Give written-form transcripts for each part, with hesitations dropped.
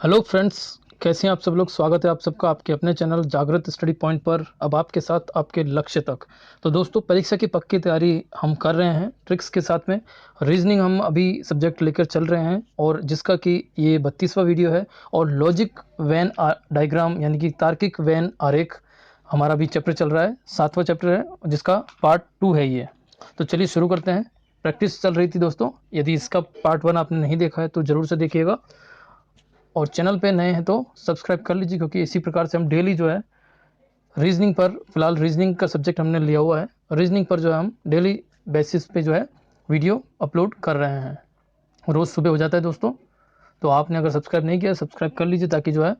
Hello friends, कैसे हैं आप सब लोग। स्वागत है आप सबका आपके अपने चैनल जागृत स्टडी पॉइंट पर। अब आपके साथ आपके लक्ष्य तक। तो दोस्तों, परीक्षा की पक्की तैयारी हम कर रहे हैं ट्रिक्स के साथ में। रीजनिंग हम अभी सब्जेक्ट लेकर चल रहे हैं और जिसका कि ये 32वां वीडियो है। और लॉजिक वेन डायग्राम यानी कि तार्किक वेन आरेख हमारा भी चैप्टर चल रहा है। 7वां चैप्टर है जिसका पार्ट 2 है ये। तो चलिए शुरू करते हैं। प्रैक्टिस चल रही थी दोस्तों। यदि इसका पार्ट 1 आपने नहीं देखा है तो ज़रूर से देखिएगा। और चैनल पे नए हैं तो सब्सक्राइब कर लीजिए, क्योंकि इसी प्रकार से हम डेली जो है रीजनिंग पर, फिलहाल रीजनिंग का सब्जेक्ट हमने लिया हुआ है, रीजनिंग पर जो है हम डेली बेसिस पे जो है वीडियो अपलोड कर रहे हैं। रोज़ सुबह हो जाता है दोस्तों। तो आपने अगर सब्सक्राइब नहीं किया, सब्सक्राइब कर लीजिए ताकि जो है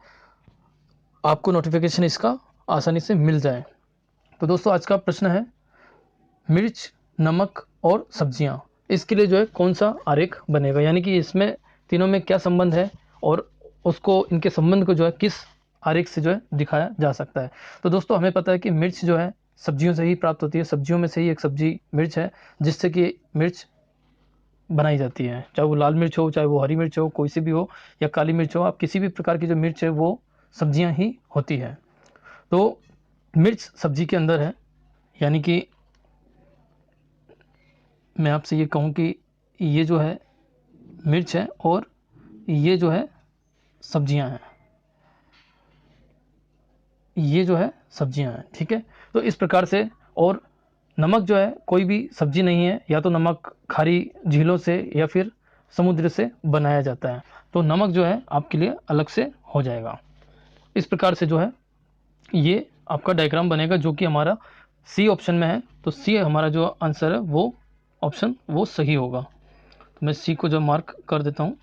आपको नोटिफिकेशन इसका आसानी से मिल जाए। तो दोस्तों, आज का प्रश्न है मिर्च, नमक और सब्जियां, इसके लिए जो है कौन सा आरेख बनेगा, यानी कि इसमें तीनों में क्या संबंध है और उसको, इनके संबंध को जो है किस आरेख से जो है दिखाया जा सकता है। तो दोस्तों, हमें पता है कि मिर्च जो है सब्जियों से ही प्राप्त होती है। सब्जियों में से ही एक सब्जी मिर्च है, जिससे कि मिर्च बनाई जाती है। चाहे वो लाल मिर्च हो, चाहे वो हरी मिर्च हो, कोई सी भी हो, या काली मिर्च हो, आप किसी भी प्रकार की जो मिर्च है वो सब्जियां ही होती है। तो मिर्च सब्जी के अंदर है, यानी कि मैं आपसे ये कहूँ कि ये जो है मिर्च है और ये जो है सब्जियां हैं, ये जो है सब्जियां हैं। ठीक है, तो इस प्रकार से। और नमक जो है कोई भी सब्जी नहीं है, या तो नमक खारी झीलों से या फिर समुद्र से बनाया जाता है। तो नमक जो है आपके लिए अलग से हो जाएगा। इस प्रकार से जो है ये आपका डायग्राम बनेगा, जो कि हमारा सी ऑप्शन में है। तो सी हमारा जो आंसर है वो ऑप्शन वो सही होगा। तो मैं सी को जो मार्क कर देता हूँ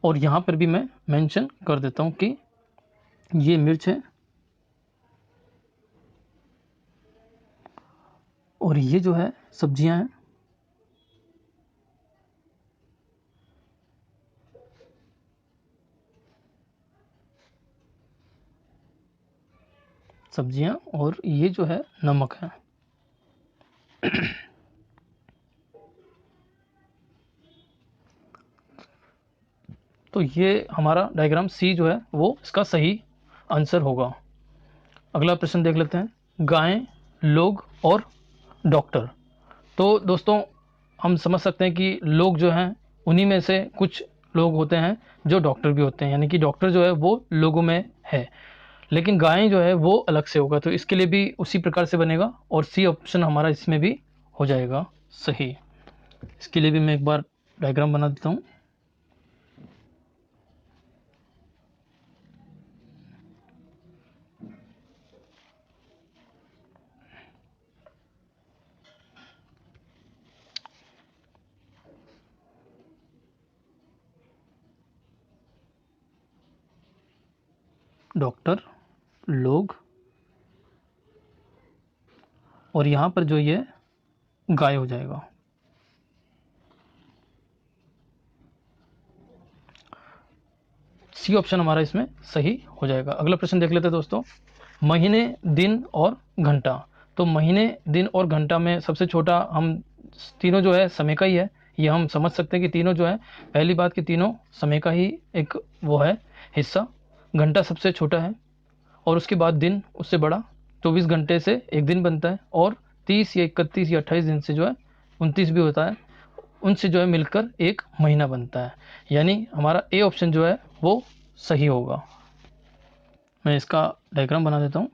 और यहाँ पर भी मैं मेंशन कर देता हूँ कि ये मिर्च है और ये जो है सब्जियां हैं। सब्जियां और ये जो है नमक है। तो ये हमारा डायग्राम सी जो है वो इसका सही आंसर होगा। अगला प्रश्न देख लेते हैं, गायें, लोग और डॉक्टर। तो दोस्तों, हम समझ सकते हैं कि लोग जो हैं उन्हीं में से कुछ लोग होते हैं जो डॉक्टर भी होते हैं, यानी कि डॉक्टर जो है वो लोगों में है, लेकिन गायें जो है वो अलग से होगा। तो इसके लिए भी उसी प्रकार से बनेगा और सी ऑप्शन हमारा इसमें भी हो जाएगा सही। इसके लिए भी मैं एक बार डायग्राम बना देता हूँ। डॉक्टर, लोग और यहाँ पर जो ये गाय हो जाएगा। सी ऑप्शन हमारा इसमें सही हो जाएगा। अगला प्रश्न देख लेते हैं दोस्तों, महीने, दिन और घंटा। तो महीने, दिन और घंटा में सबसे छोटा, हम तीनों जो है समय का ही है। ये हम समझ सकते हैं कि तीनों जो है, पहली बात कि तीनों समय का ही एक वो है हिस्सा। घंटा सबसे छोटा है और उसके बाद दिन उससे बड़ा। 24 घंटे से एक दिन बनता है और 30 या 31 या 28 दिन से जो है 29 भी होता है, उनसे जो है मिलकर एक महीना बनता है। यानी हमारा ए ऑप्शन जो है वो सही होगा। मैं इसका डायग्राम बना देता हूँ।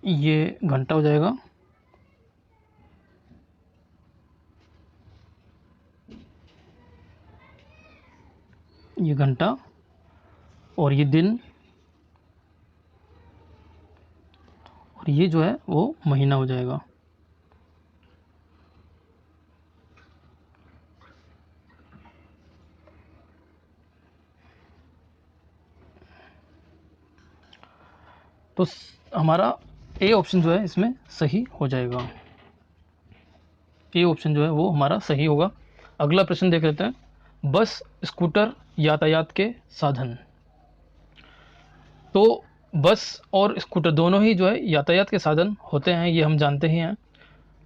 ये घंटा हो जाएगा। ये घंटा और ये दिन और ये जो है वो महीना हो जाएगा। तो हमारा ए ऑप्शन जो है इसमें सही हो जाएगा। ए ऑप्शन जो है वो हमारा सही होगा। अगला प्रश्न देख लेते हैं। बस स्कूटर यातायात के साधन। तो बस और स्कूटर दोनों ही जो है यातायात के साधन होते हैं, ये हम जानते ही हैं।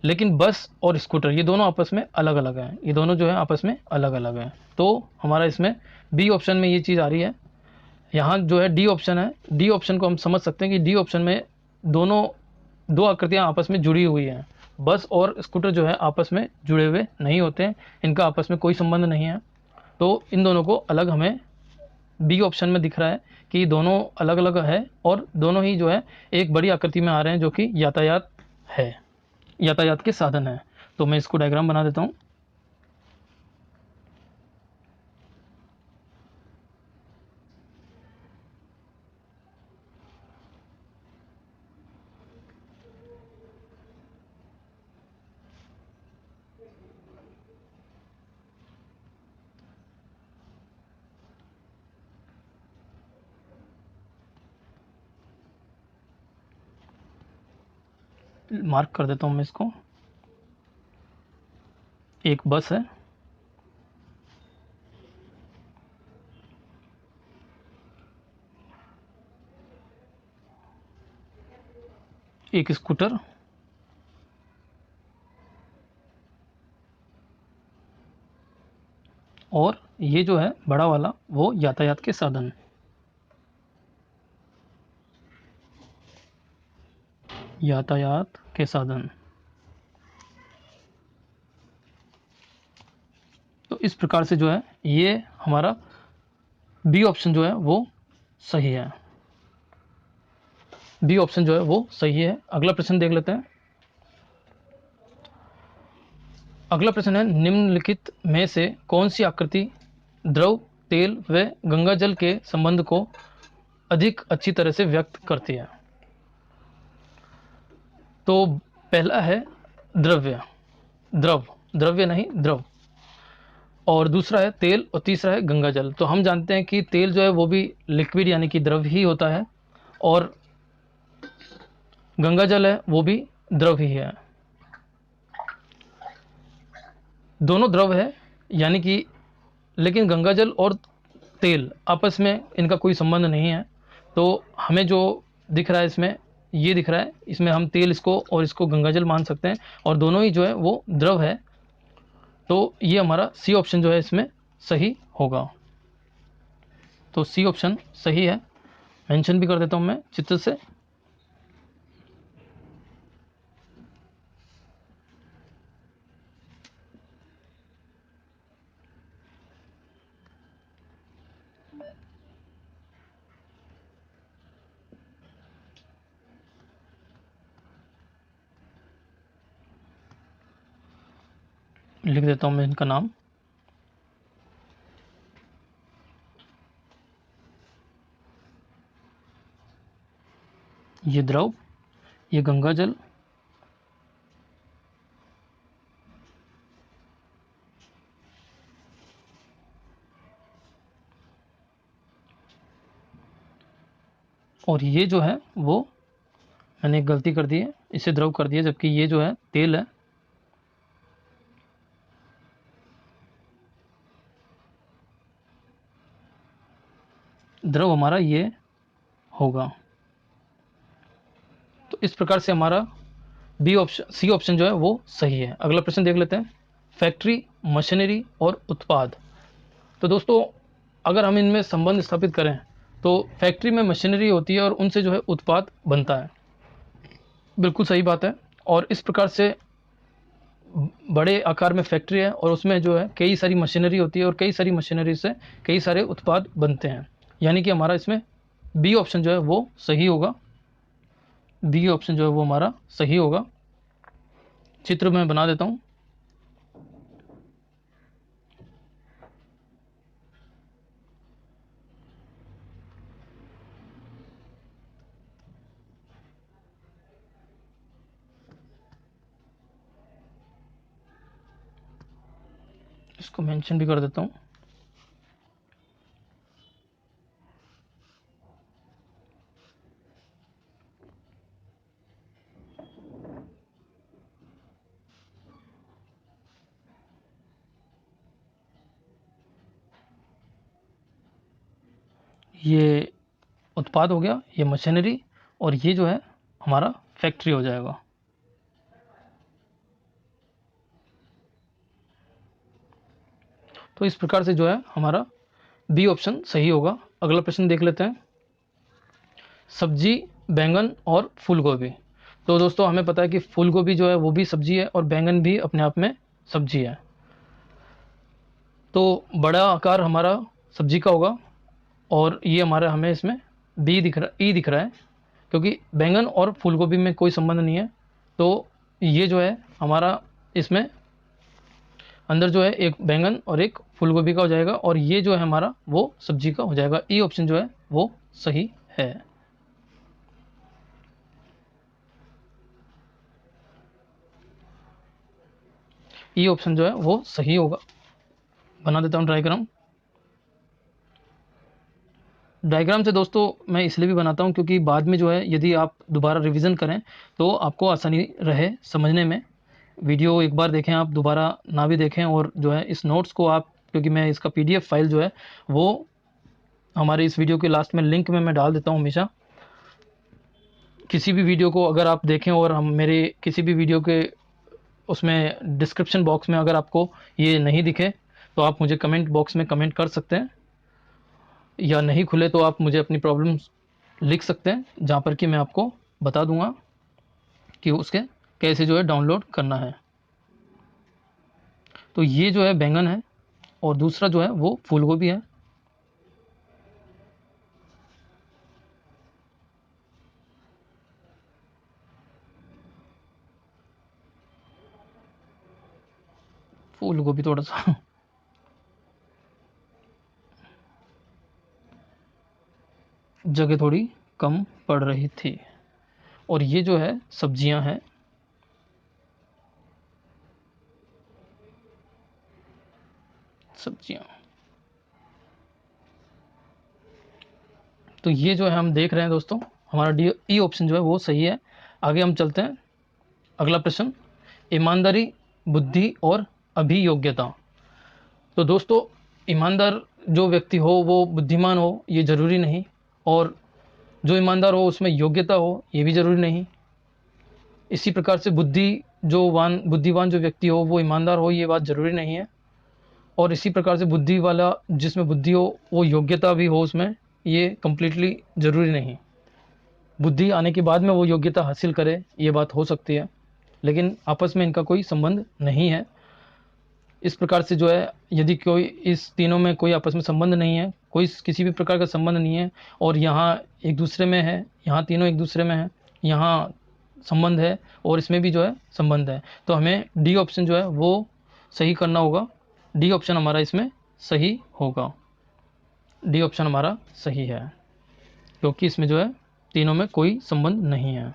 लेकिन बस और स्कूटर ये दोनों आपस में अलग अलग हैं, ये दोनों जो है आपस में अलग अलग हैं। तो हमारा इसमें बी ऑप्शन में ये चीज़ आ रही है। यहाँ जो है डी ऑप्शन है, डी ऑप्शन को हम समझ सकते हैं कि डी ऑप्शन में दोनों दो आकृतियाँ आपस में जुड़ी हुई हैं। बस और स्कूटर जो है आपस में जुड़े हुए नहीं होते हैं, इनका आपस में कोई संबंध नहीं है। तो इन दोनों को अलग हमें बी ऑप्शन में दिख रहा है कि दोनों अलग अलग है और दोनों ही जो है एक बड़ी आकृति में आ रहे हैं जो कि यातायात है, यातायात के साधन है। तो मैं इसको डायग्राम बना देता हूँ। मार्क कर देता हूँ मैं इसको। एक बस है, एक स्कूटर और ये जो है बड़ा वाला वो यातायात के साधन। यातायात के साधन। तो इस प्रकार से जो है ये हमारा बी ऑप्शन जो है वो सही है। बी ऑप्शन जो है वो सही है। अगला प्रश्न देख लेते हैं। अगला प्रश्न है, निम्नलिखित में से कौन सी आकृति द्रव, तेल व गंगा जल के संबंध को अधिक अच्छी तरह से व्यक्त करती है। तो पहला है द्रव्य, द्रव, द्रव्य नहीं द्रव, और दूसरा है तेल और तीसरा है गंगा जल। तो हम जानते हैं कि तेल जो है वो भी लिक्विड यानी कि द्रव ही होता है और गंगा जल है वो भी द्रव ही है। दोनों द्रव है यानी कि, लेकिन गंगा जल और तेल आपस में इनका कोई संबंध नहीं है। तो हमें जो दिख रहा है इसमें, ये दिख रहा है, इसमें हम तेल इसको और इसको गंगा जल मान सकते हैं और दोनों ही जो है वो द्रव है। तो ये हमारा सी ऑप्शन जो है इसमें सही होगा। तो सी ऑप्शन सही है। मेंशन भी कर देता हूं मैं चित्र से। लिख देता हूं मैं इनका नाम। ये द्रव, ये गंगा जल, और ये जो है वो मैंने एक गलती कर दी है, इसे द्रव कर दिया, जबकि ये जो है तेल है। द्रव हमारा ये होगा। तो इस प्रकार से हमारा बी ऑप्शन, सी ऑप्शन जो है वो सही है। अगला प्रश्न देख लेते हैं। फैक्ट्री, मशीनरी और उत्पाद। तो दोस्तों अगर हम इनमें संबंध स्थापित करें तो फैक्ट्री में मशीनरी होती है और उनसे जो है उत्पाद बनता है। बिल्कुल सही बात है। और इस प्रकार से बड़े आकार में फैक्ट्री है और उसमें जो है कई सारी मशीनरी होती है और कई सारी मशीनरी से कई सारे उत्पाद बनते हैं। यानी कि हमारा इसमें बी ऑप्शन जो है वो सही होगा। बी ऑप्शन जो है वो हमारा सही होगा। चित्र में बना देता हूँ। इसको मेंशन भी कर देता हूँ। ये उत्पाद हो गया, ये मशीनरी, और ये जो है हमारा फैक्ट्री हो जाएगा। तो इस प्रकार से जो है हमारा बी ऑप्शन सही होगा। अगला प्रश्न देख लेते हैं, सब्जी, बैंगन और फूल गोभी। तो दोस्तों हमें पता है कि फूल गोभी जो है वो भी सब्जी है और बैंगन भी अपने आप में सब्जी है। तो बड़ा आकार हमारा सब्जी का होगा, और ये हमारा हमें इसमें बी दिख रहा, ई दिख रहा है, क्योंकि बैंगन और फूल गोभी में कोई संबंध नहीं है। तो ये जो है हमारा इसमें अंदर जो है एक बैंगन और एक फूल गोभी का हो जाएगा, और ये जो है हमारा वो सब्जी का हो जाएगा। ई ऑप्शन जो है वो सही है। ई ऑप्शन जो है वो सही होगा। बना देता हूँ डायग्राम। डायग्राम से दोस्तों मैं इसलिए भी बनाता हूँ क्योंकि बाद में जो है यदि आप दोबारा रिवीजन करें तो आपको आसानी रहे समझने में। वीडियो एक बार देखें आप, दोबारा ना भी देखें, और जो है इस नोट्स को आप, क्योंकि मैं इसका पीडीएफ फाइल जो है वो हमारे इस वीडियो के लास्ट में लिंक में मैं डाल देता हूँ हमेशा। किसी भी वीडियो को अगर आप देखें और हम मेरे किसी भी वीडियो के उसमें डिस्क्रिप्शन बॉक्स में अगर आपको ये नहीं दिखे तो आप मुझे कमेंट बॉक्स में कमेंट कर सकते हैं, या नहीं खुले तो आप मुझे अपनी प्रॉब्लम्स लिख सकते हैं, जहाँ पर कि मैं आपको बता दूंगा कि उसके कैसे जो है डाउनलोड करना है। तो ये जो है बैंगन है, और दूसरा जो है वो फूल गोभी है। फूल गोभी थोड़ा सा जगह थोड़ी कम पड़ रही थी, और ये जो है सब्जियां हैं। सब्जियां, तो ये जो है हम देख रहे हैं दोस्तों, हमारा डी ई ऑप्शन जो है वो सही है। आगे हम चलते हैं। अगला प्रश्न, ईमानदारी, बुद्धि और अभियोग्यता। तो दोस्तों ईमानदार जो व्यक्ति हो वो बुद्धिमान हो ये ज़रूरी नहीं, और जो ईमानदार हो उसमें योग्यता हो ये भी ज़रूरी नहीं। इसी प्रकार से बुद्धिवान जो व्यक्ति हो वो ईमानदार हो ये बात ज़रूरी नहीं है, और इसी प्रकार से बुद्धि वाला जिसमें बुद्धि हो वो योग्यता भी हो उसमें, ये कम्प्लीटली ज़रूरी नहीं। बुद्धि आने के बाद में वो योग्यता हासिल करे ये बात हो सकती है, लेकिन आपस में इनका कोई संबंध नहीं है। इस प्रकार से जो है यदि कोई इस तीनों में कोई आपस में संबंध नहीं है, कोई किसी भी प्रकार का संबंध नहीं है, और यहाँ एक दूसरे में है, यहाँ तीनों एक दूसरे में है, यहाँ संबंध है, और इसमें भी जो है संबंध है, तो हमें डी ऑप्शन जो है वो सही करना होगा। डी ऑप्शन हमारा इसमें सही होगा। डी ऑप्शन हमारा सही है, क्योंकि इसमें जो है तीनों में कोई संबंध नहीं है।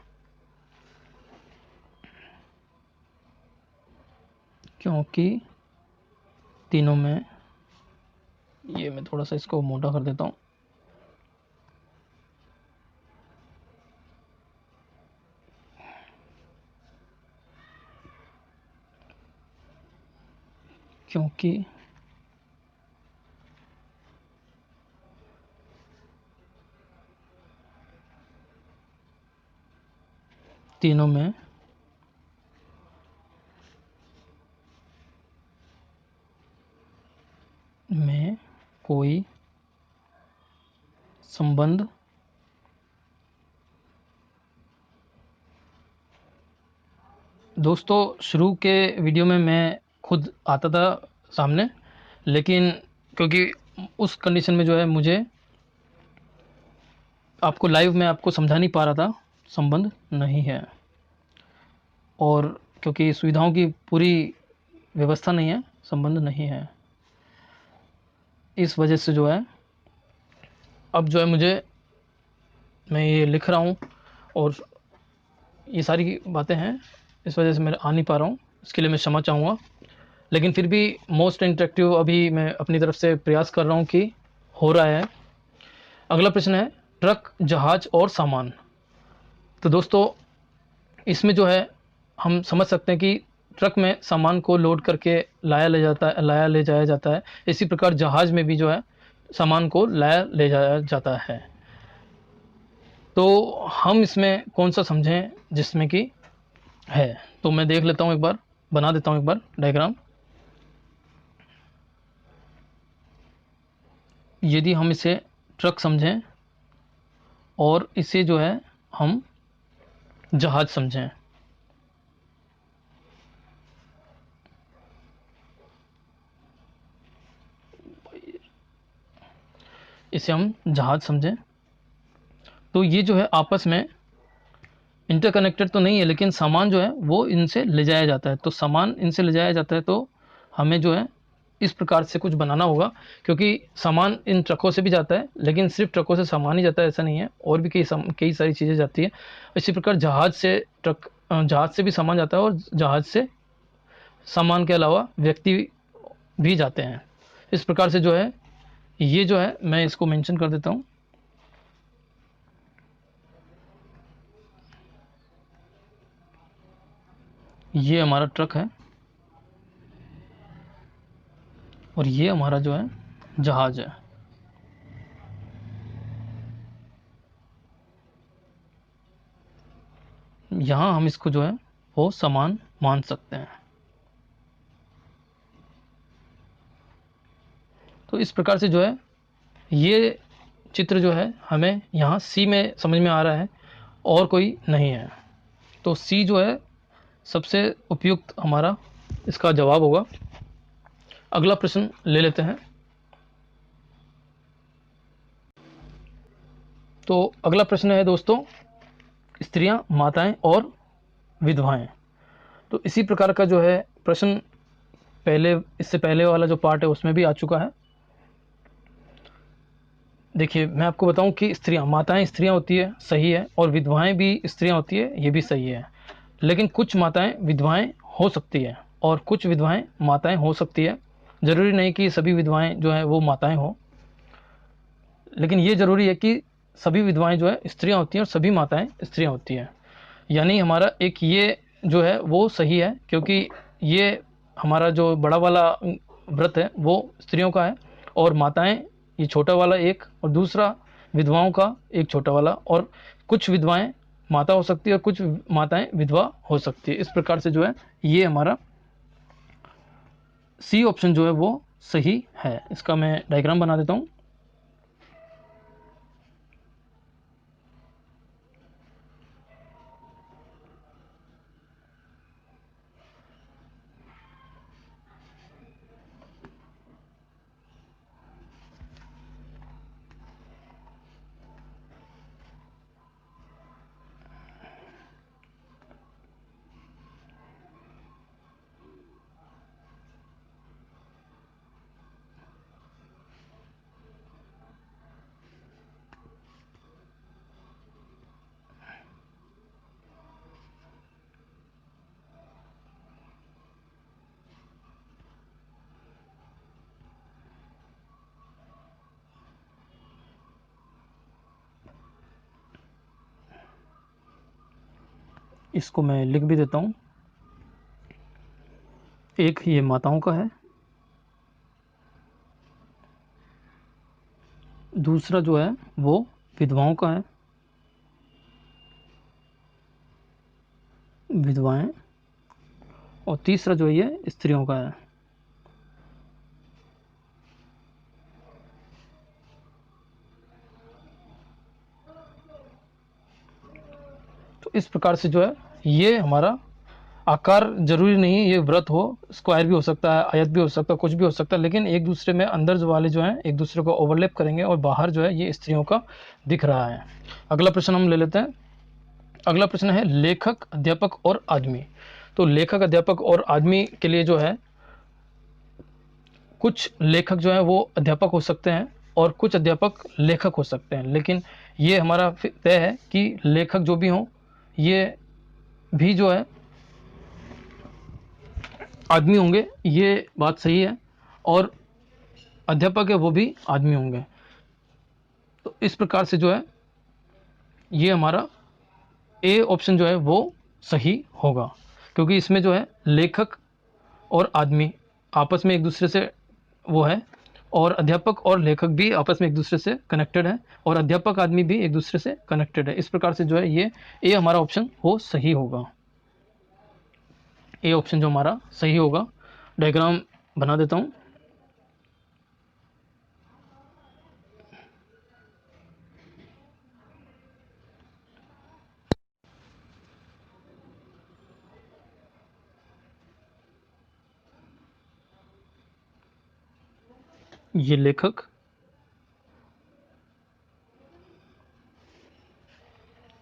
क्योंकि तीनों में, ये मैं थोड़ा सा इसको मोटा कर देता हूँ। क्योंकि तीनों में कोई संबंध दोस्तों शुरू के वीडियो में मैं खुद आता था सामने, लेकिन क्योंकि उस कंडीशन में जो है मुझे आपको लाइव में आपको समझा नहीं पा रहा था, संबंध नहीं है, और क्योंकि सुविधाओं की पूरी व्यवस्था नहीं है, संबंध नहीं है, इस वजह से जो है अब जो है मैं ये लिख रहा हूँ, और ये सारी बातें हैं, इस वजह से मैं आ नहीं पा रहा हूँ, इसके लिए मैं क्षमा चाहूँगा। लेकिन फिर भी मोस्ट इंटरेक्टिव अभी मैं अपनी तरफ से प्रयास कर रहा हूँ कि हो रहा है। अगला प्रश्न है, ट्रक, जहाज और सामान। तो दोस्तों इसमें जो है हम समझ सकते हैं कि ट्रक में सामान को लोड करके लाया ले जाया जाता है। इसी प्रकार जहाज़ में भी जो है सामान को लाया ले जाया जाता है। तो हम इसमें कौन सा समझें जिसमें कि है? तो मैं देख लेता हूँ, एक बार बना देता हूँ एक बार डायग्राम। यदि हम इसे ट्रक समझें और इसे जो है हम जहाज समझें, इसे हम जहाज समझें, तो ये जो है आपस में इंटरकनेक्टेड तो नहीं है, लेकिन सामान जो है वो इनसे ले जाया जाता है। तो सामान इनसे ले जाया जाता है, तो हमें जो है इस प्रकार से कुछ बनाना होगा, क्योंकि सामान इन ट्रकों से भी जाता है, लेकिन सिर्फ ट्रकों से सामान ही जाता है ऐसा नहीं है, और भी कई सारी चीज़ें जाती है। इसी प्रकार जहाज से भी सामान जाता है, और जहाज से सामान के अलावा व्यक्ति भी जाते हैं। इस प्रकार से जो है ये जो है मैं इसको मेंशन कर देता हूँ। ये हमारा ट्रक है और ये हमारा जो है जहाज है। यहाँ हम इसको जो है वो सामान मान सकते हैं। तो इस प्रकार से जो है ये चित्र जो है हमें यहाँ सी में समझ में आ रहा है, और कोई नहीं है। तो सी जो है सबसे उपयुक्त हमारा इसका जवाब होगा। अगला प्रश्न ले लेते हैं। तो अगला प्रश्न है दोस्तों, स्त्रियां, माताएं और विधवाएं। तो इसी प्रकार का जो है प्रश्न पहले, इससे पहले वाला जो पार्ट है उसमें भी आ चुका है। देखिए मैं आपको बताऊं कि माताएं स्त्रियां होती है, सही है, और विधवाएं भी स्त्रियां होती है, ये भी सही है। लेकिन कुछ माताएं विधवाएं हो सकती है और कुछ विधवाएं माताएं हो सकती है। ज़रूरी नहीं कि सभी विधवाएं जो हैं वो माताएं हो, लेकिन ये ज़रूरी है कि सभी विधवाएं जो है स्त्रियां होती हैं और सभी माताएं स्त्रियां होती हैं। यानी हमारा एक ये जो है वो सही है, क्योंकि ये हमारा जो बड़ा वाला व्रत है वो स्त्रियों का है, और माताएं ये छोटा वाला एक, और दूसरा विधवाओं का एक छोटा वाला, और कुछ विधवाएं माता हो सकती है और कुछ माताएं विधवा हो सकती है। इस प्रकार से जो है ये हमारा सी ऑप्शन जो है वो सही है। इसका मैं डायग्राम बना देता हूँ। इसको मैं लिख भी देता हूँ। एक ये माताओं का है, दूसरा जो है वो विधवाओं का है, विधवाएं, और तीसरा जो है ये स्त्रियों का है। तो इस प्रकार से जो है ये हमारा आकार ज़रूरी नहीं है ये व्रत हो, स्क्वायर भी हो सकता है, आयत भी हो सकता है, कुछ भी हो सकता है, लेकिन एक दूसरे में अंदर जो वाले जो हैं एक दूसरे को ओवरलैप करेंगे, और बाहर जो है ये स्त्रियों का दिख रहा है। अगला प्रश्न हम ले लेते हैं। अगला प्रश्न है लेखक, अध्यापक और आदमी। तो लेखक, अध्यापक और आदमी के लिए जो है कुछ लेखक जो है वो अध्यापक हो सकते हैं और कुछ अध्यापक लेखक हो सकते हैं, लेकिन ये हमारा तय है कि लेखक जो भी हों ये भी जो है आदमी होंगे, ये बात सही है, और अध्यापक है वो भी आदमी होंगे। तो इस प्रकार से जो है ये हमारा ए ऑप्शन जो है वो सही होगा, क्योंकि इसमें जो है लेखक और आदमी आपस में एक दूसरे से वो है, और अध्यापक और लेखक भी आपस में एक दूसरे से कनेक्टेड है, और अध्यापक आदमी भी एक दूसरे से कनेक्टेड है। इस प्रकार से जो है ये ए हमारा ऑप्शन वो सही होगा। ए ऑप्शन जो हमारा सही होगा। डायग्राम बना देता हूँ। ये लेखक,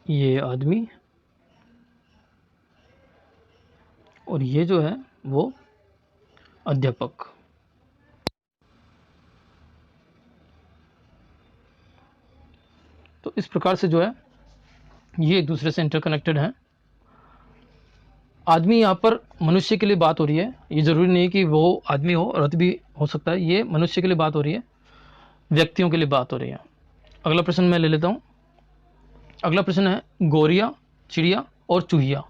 ये आदमी, और ये जो है वो अध्यापक। तो इस प्रकार से जो है ये एक दूसरे से इंटरकनेक्टेड हैं। आदमी यहाँ पर मनुष्य के लिए बात हो रही है, ये ज़रूरी नहीं कि वो आदमी हो, औरत भी हो सकता है। ये मनुष्य के लिए बात हो रही है, व्यक्तियों के लिए बात हो रही है। अगला प्रश्न मैं ले लेता हूँ। अगला प्रश्न है गोरिया, चिड़िया और चूहिया।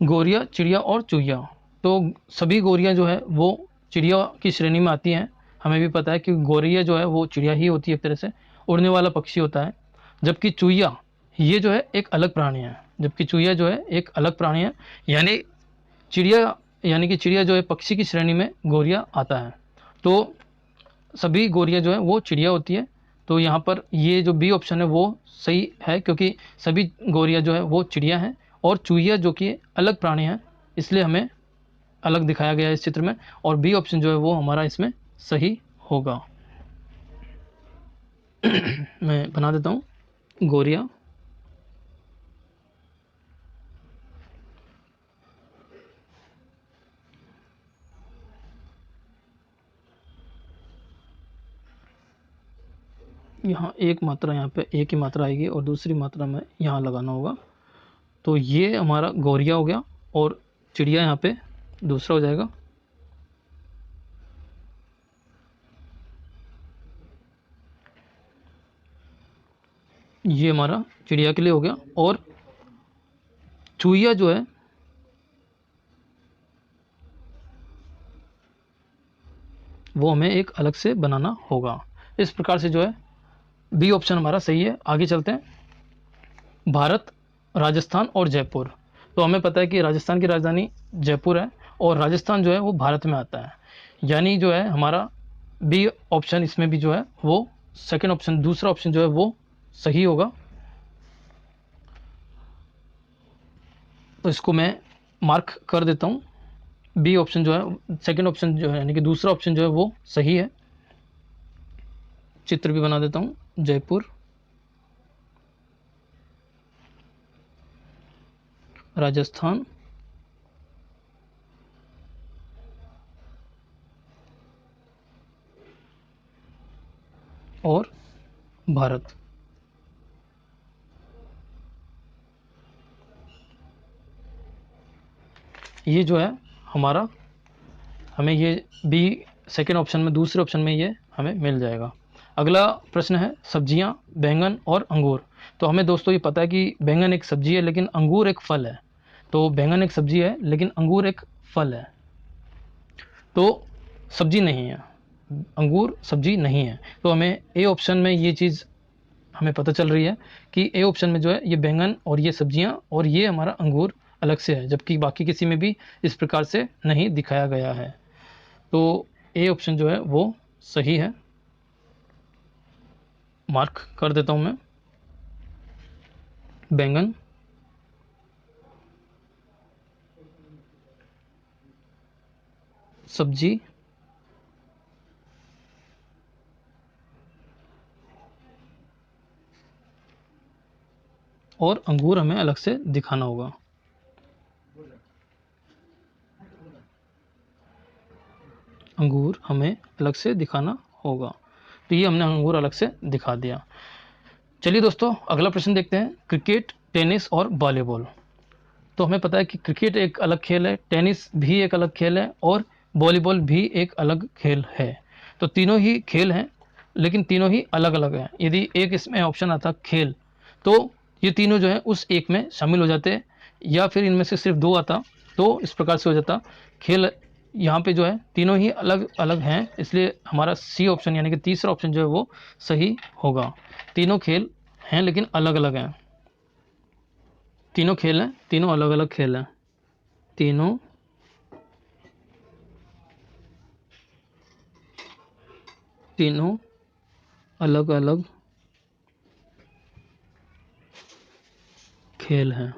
गोरिया, चिड़िया और चूहिया। तो सभी गोरियाँ जो है वो चिड़िया की श्रेणी में आती हैं। हमें भी पता है कि गोरिया जो है वो चिड़िया ही होती है, एक तरह से उड़ने वाला पक्षी होता है। जबकि चूहिया ये जो है एक अलग प्राणी है। जबकि चूहिया जो है एक अलग प्राणी है, यानी चिड़िया, यानी कि चिड़िया जो है पक्षी की श्रेणी में गोरिया आता है। तो सभी गोरियाँ जो है वो चिड़िया होती है। तो यहाँ पर ये जो बी ऑप्शन है वो सही है, क्योंकि सभी गोरियाँ जो है वो चिड़िया हैं, और चूहिया जो कि अलग प्राणी है, इसलिए हमें अलग दिखाया गया है इस चित्र में। और बी ऑप्शन जो है वो हमारा इसमें सही होगा। मैं बना देता हूँ गोरिया, यहाँ एक मात्रा, यहाँ पे एक ही मात्रा आएगी और दूसरी मात्रा में यहाँ लगाना होगा। तो ये हमारा गोरिया हो गया, और चिड़िया यहाँ पे दूसरा हो जाएगा। ये हमारा चिड़िया के लिए हो गया, और चूहिया जो है वो हमें एक अलग से बनाना होगा। इस प्रकार से जो है बी ऑप्शन हमारा सही है। आगे चलते हैं। भारत, राजस्थान और जयपुर। तो हमें पता है कि राजस्थान की राजधानी जयपुर है, और राजस्थान जो है वो भारत में आता है, यानी जो है हमारा बी ऑप्शन इसमें भी जो है वो सेकंड ऑप्शन, दूसरा ऑप्शन जो है वो सही होगा। तो इसको मैं मार्क कर देता हूँ। बी ऑप्शन जो है, सेकंड ऑप्शन जो है, यानी कि दूसरा ऑप्शन जो है वो सही है। चित्र भी बना देता हूँ। जयपुर, राजस्थान और भारत। ये जो है हमारा, हमें ये बी सेकेंड ऑप्शन में, दूसरे ऑप्शन में ये हमें मिल जाएगा। अगला प्रश्न है सब्जियां, बैंगन और अंगूर। तो हमें दोस्तों ये पता है कि बैंगन एक सब्जी है लेकिन अंगूर एक फल है। तो बैंगन एक सब्जी है लेकिन अंगूर एक फल है, तो सब्जी नहीं है, अंगूर सब्जी नहीं है। तो हमें ए ऑप्शन में ये चीज़ हमें पता चल रही है कि ए ऑप्शन में जो है ये बैंगन और ये सब्जियां और ये हमारा अंगूर अलग से है, जबकि बाकी किसी में भी इस प्रकार से नहीं दिखाया गया है। तो ए ऑप्शन जो है वो सही है। मार्क कर देता हूं मैं। बैंगन, सब्जी और अंगूर हमें अलग से दिखाना होगा। अंगूर हमें अलग से दिखाना होगा। तो ये हमने अंगूर अलग से दिखा दिया। चलिए दोस्तों अगला प्रश्न देखते हैं। क्रिकेट, टेनिस और वॉलीबॉल। तो हमें पता है कि क्रिकेट एक अलग खेल है, टेनिस भी एक अलग खेल है, और वॉलीबॉल भी एक अलग खेल है। तो तीनों ही खेल हैं, लेकिन तीनों ही अलग अलग हैं। यदि एक इसमें ऑप्शन आता खेल, तो ये तीनों जो है उस एक में शामिल हो जाते, या फिर इनमें से सिर्फ दो आता तो इस प्रकार से हो जाता खेल, यहाँ पे जो है तीनों ही अलग अलग हैं, इसलिए हमारा सी ऑप्शन यानी कि तीसरा ऑप्शन जो है वो सही होगा। तीनों खेल हैं लेकिन अलग अलग हैं, तीनों खेल हैं, तीनों अलग अलग खेल हैं, तीनों तीनों अलग अलग खेल हैं।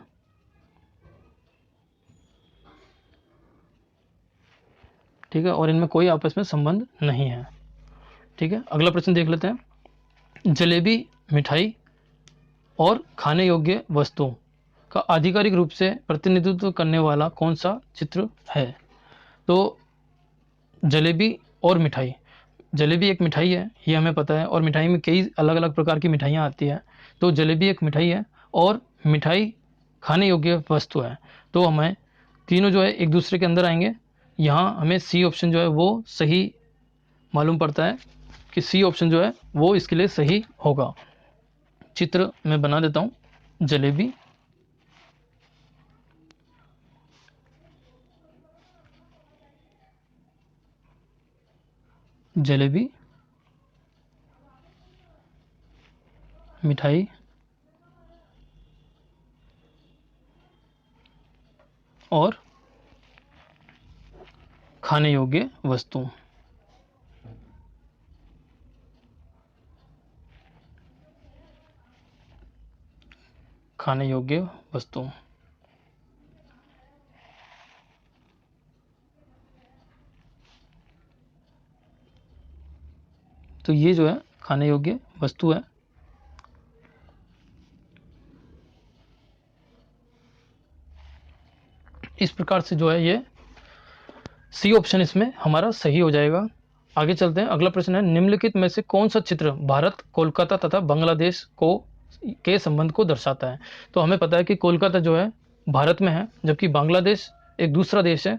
ठीक है, और इनमें कोई आपस में संबंध नहीं है। ठीक है, अगला प्रश्न देख लेते हैं। जलेबी मिठाई और खाने योग्य वस्तुओं का आधिकारिक रूप से प्रतिनिधित्व करने वाला कौन सा चित्र है? तो जलेबी और मिठाई, जलेबी एक मिठाई है ये हमें पता है, और मिठाई में कई अलग अलग प्रकार की मिठाइयाँ आती हैं। तो जलेबी एक मिठाई है और मिठाई खाने योग्य वस्तु है, तो हमें तीनों जो है एक दूसरे के अंदर आएंगे। यहाँ हमें सी ऑप्शन जो है वो सही मालूम पड़ता है कि सी ऑप्शन जो है वो इसके लिए सही होगा। चित्र मैं बना देता हूँ। जलेबी, जलेबी मिठाई और खाने योग्य वस्तु। खाने योग्य वस्तु, तो ये जो है खाने योग्य वस्तु है। इस प्रकार से जो है ये सी ऑप्शन इसमें हमारा सही हो जाएगा। आगे चलते हैं, अगला प्रश्न है निम्नलिखित में से कौन सा चित्र भारत, कोलकाता तथा बांग्लादेश को के संबंध को दर्शाता है? तो हमें पता है कि कोलकाता जो है भारत में है, जबकि बांग्लादेश एक दूसरा देश है,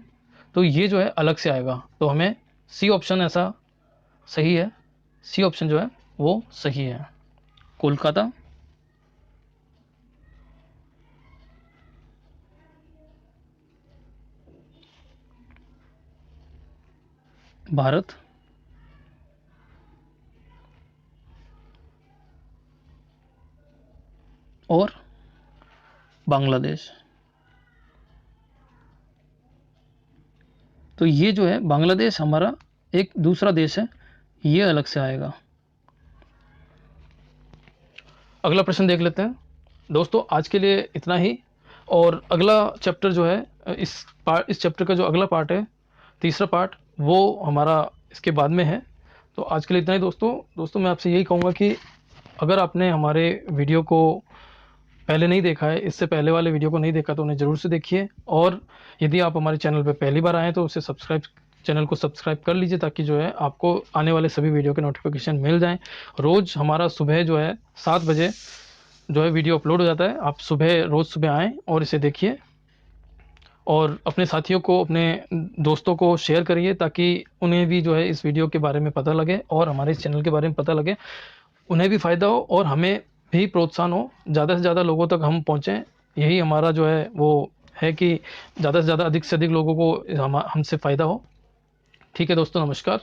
तो ये जो है अलग से आएगा। तो हमें सी ऑप्शन ऐसा सही है, सी ऑप्शन जो है वो सही है। कोलकाता भारत और बांग्लादेश, तो ये जो है बांग्लादेश हमारा एक दूसरा देश है, ये अलग से आएगा। अगला प्रश्न देख लेते हैं। दोस्तों आज के लिए इतना ही, और अगला चैप्टर जो है इस चैप्टर का जो अगला पार्ट है, तीसरा पार्ट, वो हमारा इसके बाद में है। तो आज के लिए इतना ही दोस्तों मैं आपसे यही कहूँगा कि अगर आपने हमारे वीडियो को पहले नहीं देखा है, इससे पहले वाले वीडियो को नहीं देखा, तो उन्हें ज़रूर से देखिए, और यदि आप हमारे चैनल पर पहली बार आएँ तो उसे चैनल को सब्सक्राइब कर लीजिए, ताकि जो है आपको आने वाले सभी वीडियो के नोटिफिकेशन मिल जाएं। रोज़ हमारा सुबह जो है 7 बजे जो है वीडियो अपलोड हो जाता है। आप रोज़ सुबह आएँ और इसे देखिए, और अपने साथियों को, अपने दोस्तों को शेयर करिए, ताकि उन्हें भी जो है इस वीडियो के बारे में पता लगे और हमारे इस चैनल के बारे में पता लगे, उन्हें भी फ़ायदा हो और हमें भी प्रोत्साहन हो, ज़्यादा से ज़्यादा लोगों तक हम पहुँचें। यही हमारा जो है वो है कि ज़्यादा से ज़्यादा, अधिक से अधिक लोगों को हमसे फ़ायदा हो। ठीक है दोस्तों, नमस्कार।